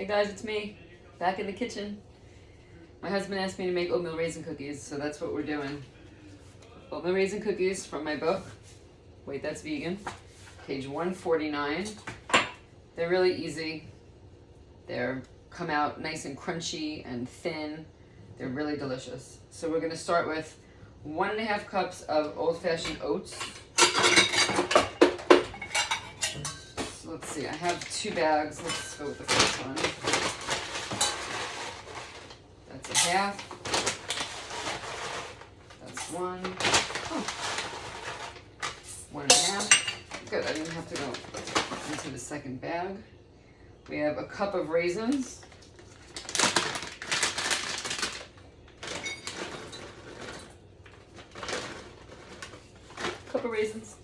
Hey guys, it's me, back in the kitchen. My husband asked me to make oatmeal raisin cookies, so that's what we're doing. Oatmeal raisin cookies from my book. Wait, that's vegan. Page 149. They're really easy. They're come out nice and crunchy and thin. They're really delicious. So we're gonna start with 1.5 cups of old-fashioned oats. Let's see, I have 2 bags. Let's go with the first one. That's a half. That's 1. Oh. 1.5. Good, I didn't have to go into the second bag. We have a cup of raisins. Cup of raisins.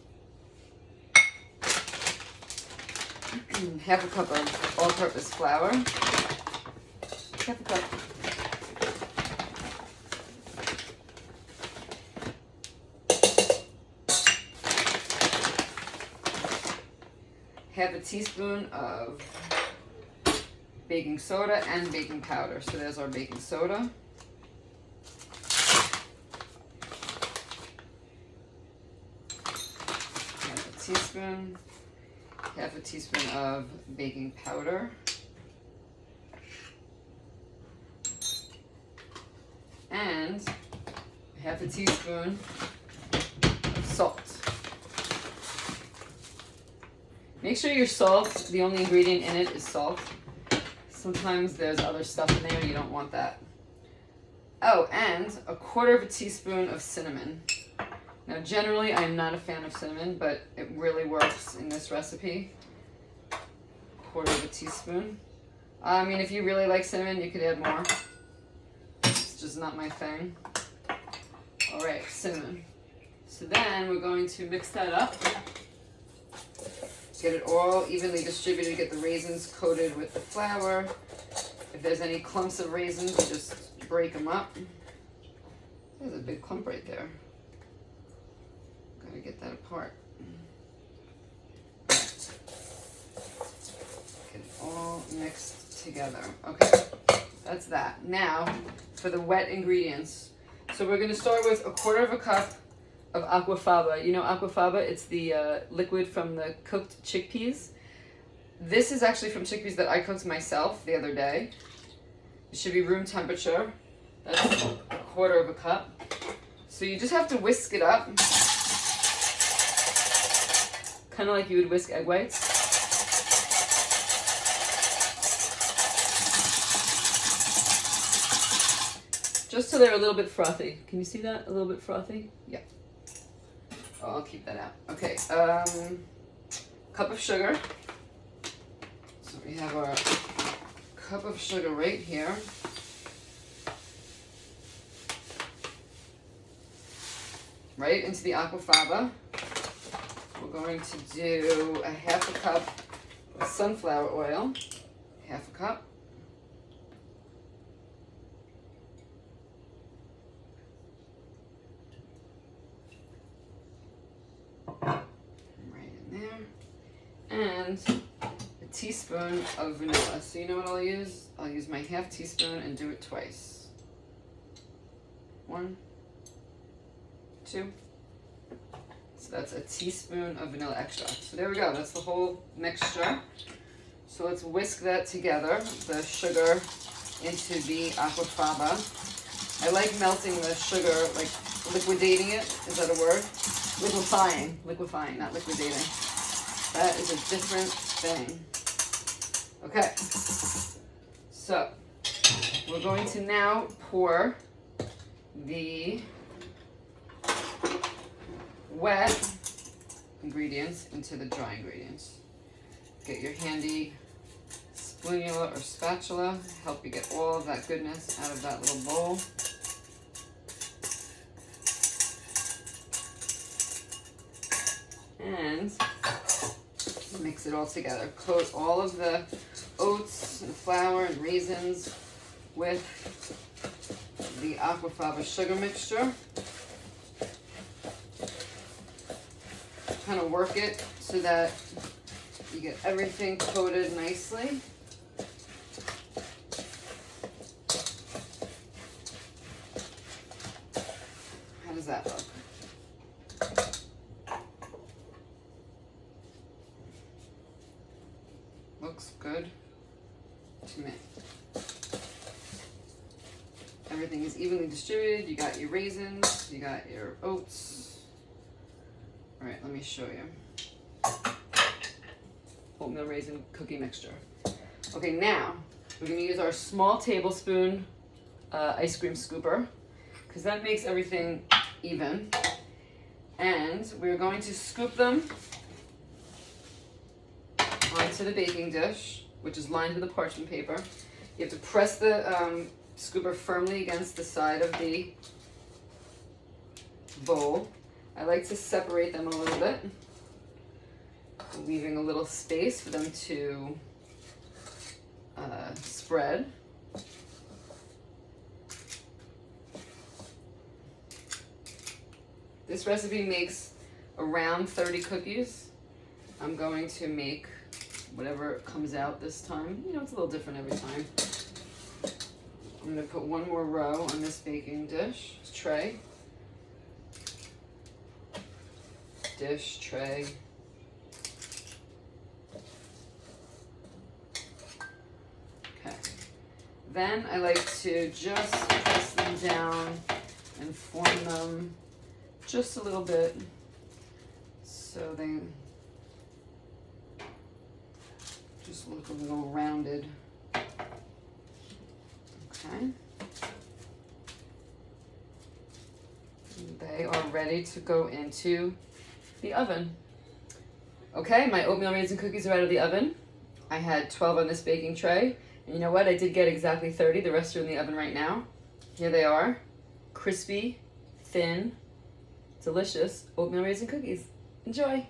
Half a cup of all-purpose flour. Half a cup. Half a teaspoon of baking soda and baking powder. So there's our baking soda. Half a teaspoon. Half a teaspoon of baking powder. And half a teaspoon of salt. Make sure your salt, the only ingredient in it is salt. Sometimes there's other stuff in there, you don't want that. Oh, and 1/4 teaspoon of cinnamon. Now, generally, I'm not a fan of cinnamon, but it really works in this recipe. 1/4 teaspoon. I mean, if you really like cinnamon, you could add more. It's just not my thing. All right, cinnamon. So then we're going to mix that up. Get it all evenly distributed, get the raisins coated with the flour. If there's any clumps of raisins, just break them up. There's a big clump right there. Gotta get that apart. Get it all mixed together. Okay, that's that. Now, for the wet ingredients. So we're gonna start with 1/4 cup of aquafaba. You know aquafaba, it's the liquid from the cooked chickpeas. This is actually from chickpeas that I cooked myself the other day. It should be room temperature. That's 1/4 cup. So you just have to whisk it up. Kind of like you would whisk egg whites. Just so they're a little bit frothy. Can you see that? A little bit frothy? Yeah. Oh, I'll keep that out. Okay, cup of sugar. So we have our cup of sugar right here. Right into the aquafaba. We're going to do 1/2 cup of sunflower oil. 1/2 cup. And a teaspoon of vanilla. So you know what I'll use? I'll use my 1/2 teaspoon and do it twice. 1, 2. So that's a teaspoon of vanilla extract. So there we go. That's the whole mixture. So let's whisk that together, the sugar into the aquafaba. I like melting the sugar, like liquidating it. Is that a word? Liquefying, not liquidating. That is a different thing. Okay, so we're going to now pour the wet ingredients into the dry ingredients. Get your handy spatula or spatula, help you get all of that goodness out of that little bowl. And mix it all together. Coat all of the oats and flour and raisins with the aquafaba sugar mixture. Kind of work it so that you get everything coated nicely. that look? Looks good to me. Everything is evenly distributed. You got your raisins, you got your oats. All right, let me show you. Oatmeal raisin cookie mixture. Okay, now we're gonna use our small tablespoon ice cream scooper because that makes everything even. And we're going to scoop them onto the baking dish, which is lined with a parchment paper. You have to press the scooper firmly against the side of the bowl. I like to separate them a little bit, leaving a little space for them to spread. This recipe makes around 30 cookies. I'm going to make whatever comes out this time. You know, it's a little different every time. I'm going to put one more row on this baking tray. Dish, tray. Okay. Then I like to just press them down and form them just a little bit so they just look a little rounded. Okay. They are ready to go into the oven. Okay, my oatmeal raisin cookies are out of the oven. I had 12 on this baking tray. And you know what? I did get exactly 30. The rest are in the oven right now. Here they are. Crispy, thin, delicious oatmeal raisin cookies. Enjoy.